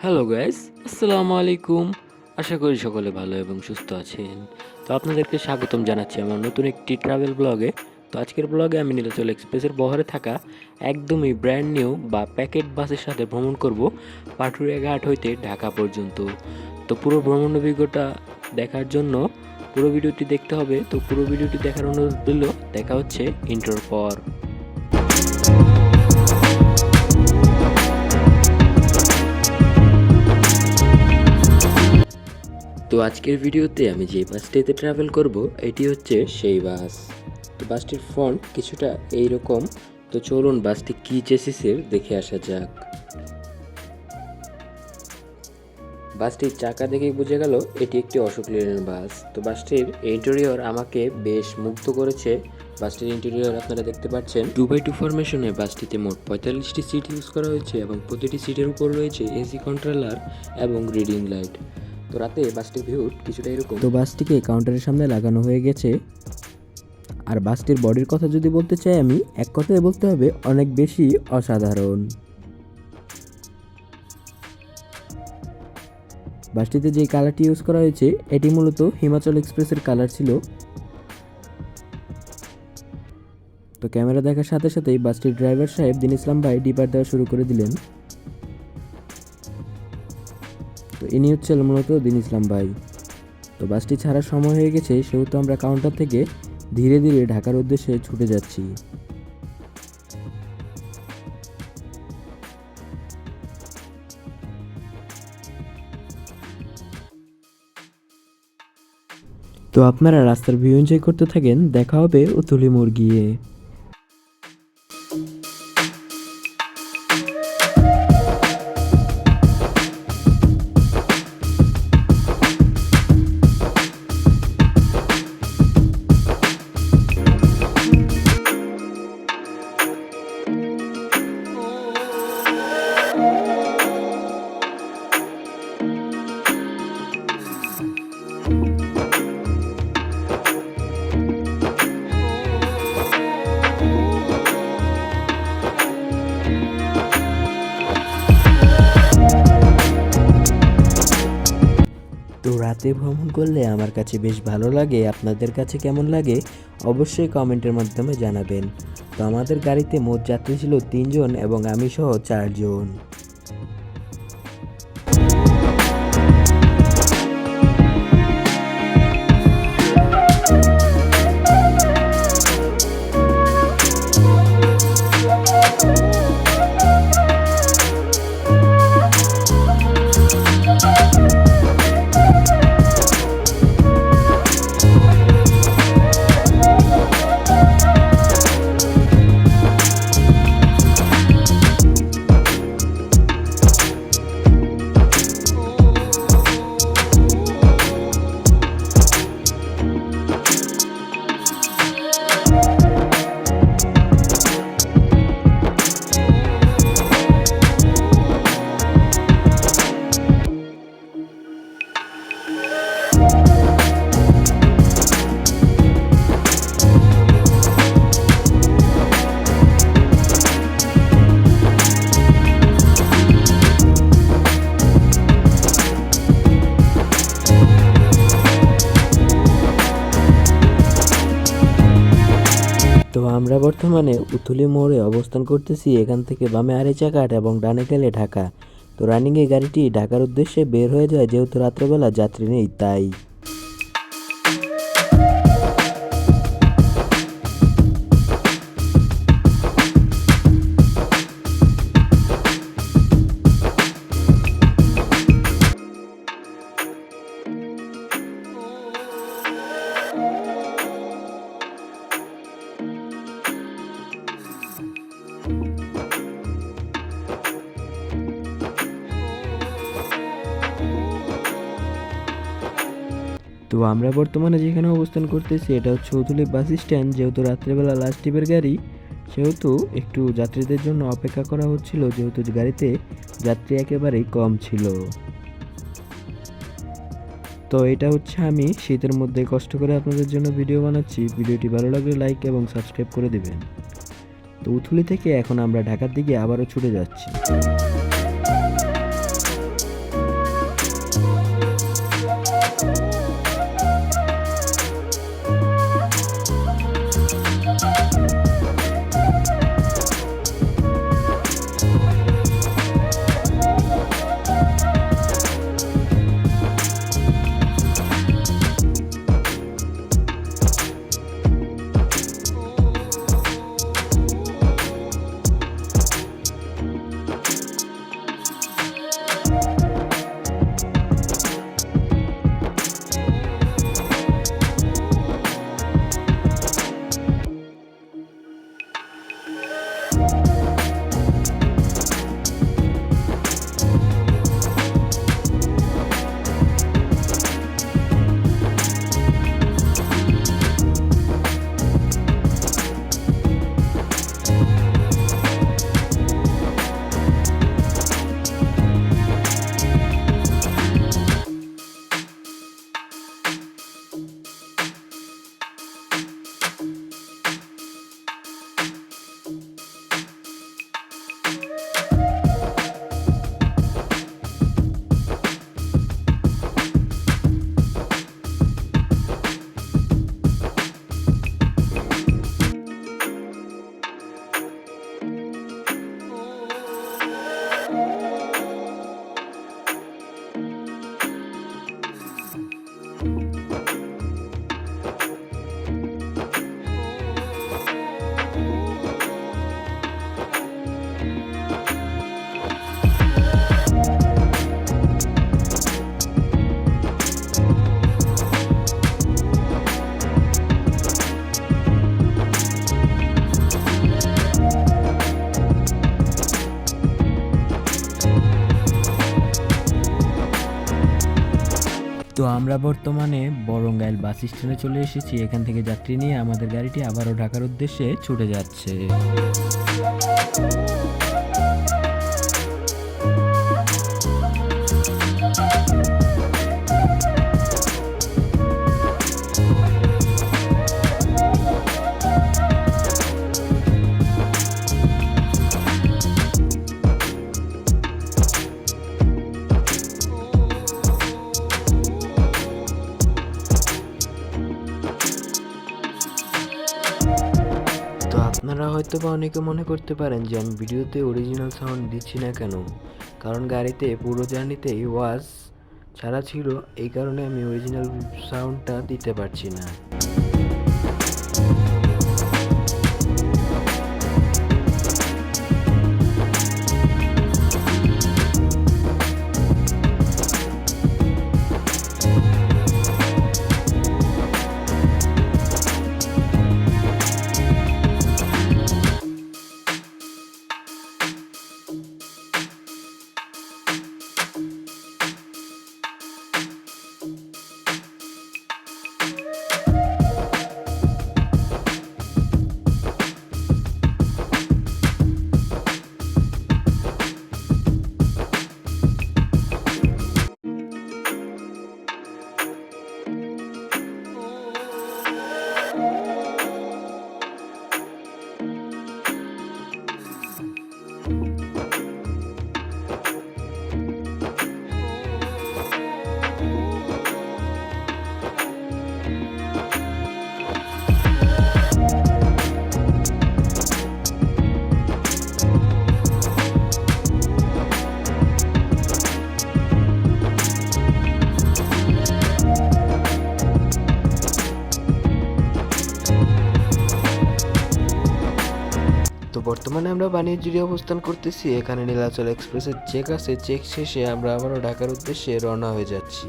Hello guys, আসসালামু আলাইকুম। আশা করি সকলে ভালো এবং সুস্থ আছেন। তো আপনাদেরকে স্বাগতম জানাচ্ছি আমার নতুন একটি ট্রাভেল ব্লগে। তো আজকের ব্লগে আমি নীলাচল এক্সপ্রেসের বহরে থাকা একদমই ব্র্যান্ড নিউ বা প্যাকেট বাসের সাথে ভ্রমণ করব পাটুরিয়া ঘাট হইতে ঢাকা পর্যন্ত। তো পুরো ভ্রমণ অভিজ্ঞতা দেখার জন্য পুরো ভিডিওটি দেখতে হবে। তো পুরো ভিডিওটি দেখার অনুরোধ রইল। দেখা হচ্ছে ইন্ট্রোর পর। তো আজকের ভিডিওতে আমি যে বাসটিতে ট্রাভেল করব এটি হচ্ছে সেই বাস। তো বাসটির ফ্রন্ট কিছুটা এইরকম। তো চলুন বাসটি কি চেসিসের দেখে আসা যাক। বাসটির চাকা দেখেই বুঝে গেল এটি একটি অশোক লেল্যান্ড বাস। তো বাসটির ইন্টেরিয়র আমাকে বেশ মুগ্ধ করেছে। বাসটির ইন্টেরিয়র আপনারা দেখতে পাচ্ছেন 2x2 ফরমেশনে বাসটিতে মোট 45টি সিট ইউজ করা হয়েছে এবং প্রতিটি সিটের উপর রয়েছে এসি কন্ট্রোলার এবং রিডিং লাইট। তো রাতে বাসটির ভিউ কিছুটা এরকম। তো বাসটিকে কাউন্টারের সামনে লাগানো হয়ে গেছে। আর বাসটির বডির কথা যদি বলতে চাই আমি এক কথায় বলতে হবে অনেক বেশি অসাধারণ। বাসটিতে যে কালারটি ইউজ করা হয়েছে এটি মূলত হিমাচল এক্সপ্রেসের কালার ছিল। তো ক্যামেরা দেখার সাথে সাথেই বাসটির ড্রাইভার সাহেব দিন ইসলাম ভাই ডিপার দেওয়া শুরু করে দিলেন। তো ইনি হচ্ছেন মূলত দিন ইসলাম ভাই। তো বাসটি ছাড়ার সময় হয়ে গেছে, সেহেতু আমরা কাউন্টার থেকে ধীরে ধীরে ঢাকার উদ্দেশ্যে ছুটে যাচ্ছি। তো আপনারা রাস্তার ভিউ এনজয় করতে থাকেন। দেখা হবে উতুলি মোড় গিয়ে। তো রাতে ভ্রমণ করলে আমার কাছে বেশ ভালো লাগে। আপনাদের কাছে কেমন লাগে অবশ্যই কমেন্টের মাধ্যমে জানাবেন। তো আমাদের গাড়িতে মোট যাত্রী ছিল 3 জন এবং আমি সহ 4 জন। তো আমরা বর্তমানে উথুলি মোড়ে অবস্থান করতেছি। এখান থেকে বামে আরিচাঘাট এবং ডানে গেলে ঢাকা। তো রানিংয়ে গাড়িটি ঢাকার উদ্দেশ্যে বের হয়ে যায়, যেহেতু রাত্রেবেলা যাত্রী নেই তাই। তো আমরা বর্তমানে যেখানে অবস্থান করতেছি এটা হচ্ছে উথুলি বাস স্ট্যান্ড। যেহেতু রাত্রেবেলা লাস্ট ট্রিপের গাড়ি, সেহেতু একটু যাত্রীদের জন্য অপেক্ষা করা হচ্ছিল, যেহেতু গাড়িতে যাত্রী একেবারেই কম ছিল। তো এটা হচ্ছে আমি শীতের মধ্যে কষ্ট করে আপনাদের জন্য ভিডিও বানাচ্ছি। ভিডিওটি ভালো লাগলে লাইক এবং সাবস্ক্রাইব করে দেবেন। তো উথুলি থেকে এখন আমরা ঢাকার দিকে আবারও ছুটে যাচ্ছি। তো আমরা বর্তমানে বরঙ্গাইল বাস স্ট্যান্ডে চলে এসেছি। এখান থেকে যাত্রী নিয়ে আমাদের গাড়িটি আবারও ঢাকার উদ্দেশ্যে ছুটে যাচ্ছে। তো আপনারা হয়তো বা অনেকে মনে করতে পারেন যে আমি ভিডিওতে অরিজিনাল সাউন্ড দিচ্ছি না কেন, কারণ গাড়িতে পুরো জার্নিতেই ওয়াজ ছাড়া ছিল, এই কারণে আমি অরিজিনাল সাউন্ডটা দিতে পারছি না। তো বর্তমানে আমরা বানিয়াজুড়ি অবস্থান করতেছি। এখানে নীলাচল এক্সপ্রেসের চেক আছে, চেক শেষে আমরা আবারও ঢাকার উদ্দেশ্যে রওনা হয়ে যাচ্ছি।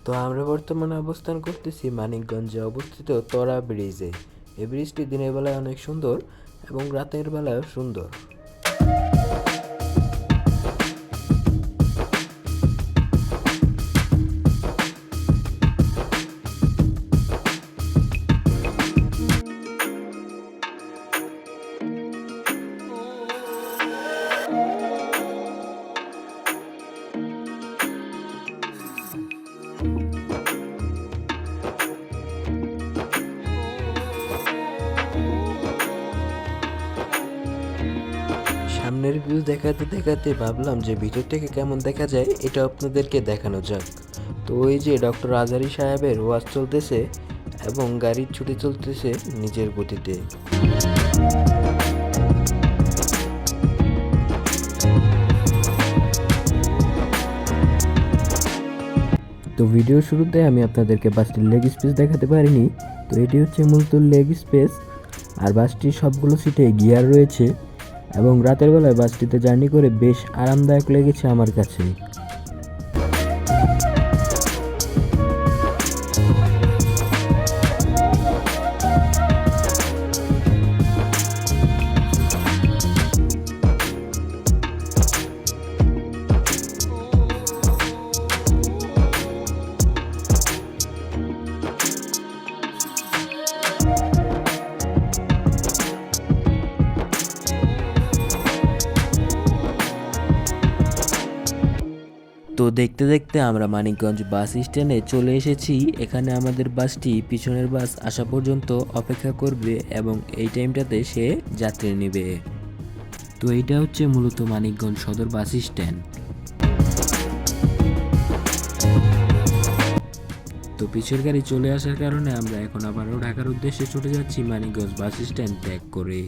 তো আমরা বর্তমানে অবস্থান করতেছি মানিকগঞ্জে অবস্থিত তরা ব্রিজে। এই ব্রিজটি দিনের বেলায় অনেক সুন্দর এবং রাতের বেলায় সুন্দর। সামনের ভিউ দেখাতে দেখাতে ভাবলাম যে ভিতর থেকে কেমন দেখা যায় এটা আপনাদেরকে দেখানো যাক। তো ওই যে ডক্টর আজহারী সাহেবের ওয়াজ চলতেছে এবং গাড়ির ছুটে চলতেছে নিজের গতিতে। তো ভিডিও শুরুতে আমি আপনাদেরকে বাসটির লেগ স্পেস দেখাতে পারিনি। তো এটি হচ্ছে মূলত লেগ স্পেস, আর বাসটির সবগুলো সিটে গিয়ার রয়েছে এবং রাতের বেলায় বাসটিতে জার্নি করে বেশ আরামদায়ক লেগেছে আমার কাছে। তো দেখতে দেখতে আমরা মানিকগঞ্জ বাস স্ট্যান্ডে চলে এসেছি। এখানে আমাদের বাসটি পিছনের বাস আসা পর্যন্ত অপেক্ষা করবে এবং এই টাইমটাতে সে যাত্রী নেবে। তো এইটা হচ্ছে মূলত মানিকগঞ্জ সদর বাস স্ট্যান্ড। তো পিছের গাড়ি চলে আসার কারণে আমরা এখন আবারও ঢাকার উদ্দেশ্যে ছুটে যাচ্ছি মানিকগঞ্জ বাস স্ট্যান্ড ত্যাগ করে।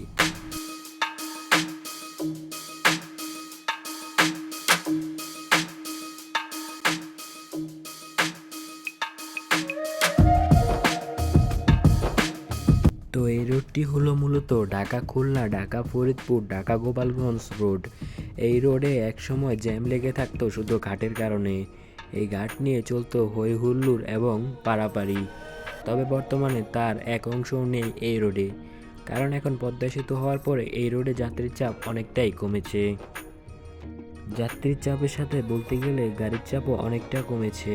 তো এই রোডটি হলো মূলত ঢাকা খুলনা, ঢাকা ফরিদপুর, ঢাকা গোপালগঞ্জ রোড। এই রোডে একসময় জ্যাম লেগে থাকতো শুধু ঘাটের কারণে। এই ঘাট নিয়ে চলতো হই হুল্লোড় এবং পারাপারি। তবে বর্তমানে তার এক অংশও নেই এই রোডে, কারণ এখন পদ্মা সেতু হওয়ার পরে এই রোডে যাত্রীর চাপ অনেকটাই কমেছে। যাত্রীর চাপের সাথে বলতে গেলে গাড়ির চাপও অনেকটা কমেছে।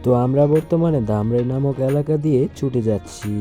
তো আমরা বর্তমানে ধামরাই নামক এলাকা দিয়ে ছুটে যাচ্ছি।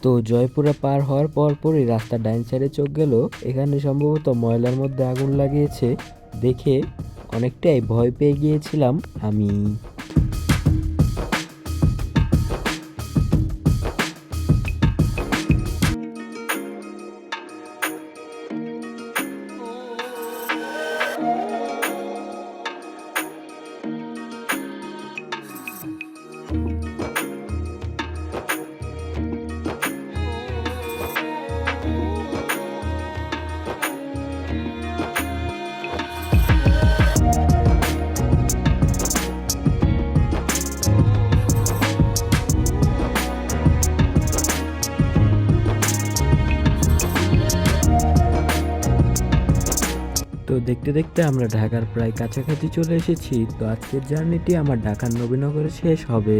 তো জয়পুরা পার হওয়ার পরই রাস্তার ডাইন সাইডে চোখ গেল, এখানে সম্ভবত ময়লার মধ্যে আগুন লাগিয়েছে। দেখে অনেকটাই ভয় পেয়ে গিয়েছিলাম আমি। তো দেখতে দেখতে আমরা ঢাকার প্রায় কাছাকাছি চলে এসেছি। তো আজকের জার্নিটি আমার ঢাকার নবীনগরে শেষ হবে।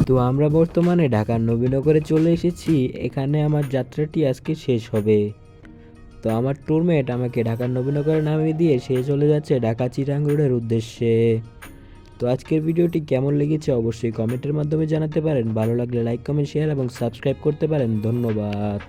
তো আমরা বর্তমানে ঢাকার নবীনগরে চলে এসেছি। এখানে আমার যাত্রাটি আজকে শেষ হবে। তো আমার ট্যুরমেট আমাকে ঢাকার নবীনগরে নামিয়ে দিয়ে সে চলে যাচ্ছে ঢাকা চিটাগাং রোডের উদ্দেশ্যে। তো আজকের ভিডিওটি কেমন লেগেছে অবশ্যই কমেন্টের মাধ্যমে জানাতে পারেন। ভালো লাগলে লাইক, কমেন্ট, শেয়ার এবং সাবস্ক্রাইব করতে পারেন। ধন্যবাদ।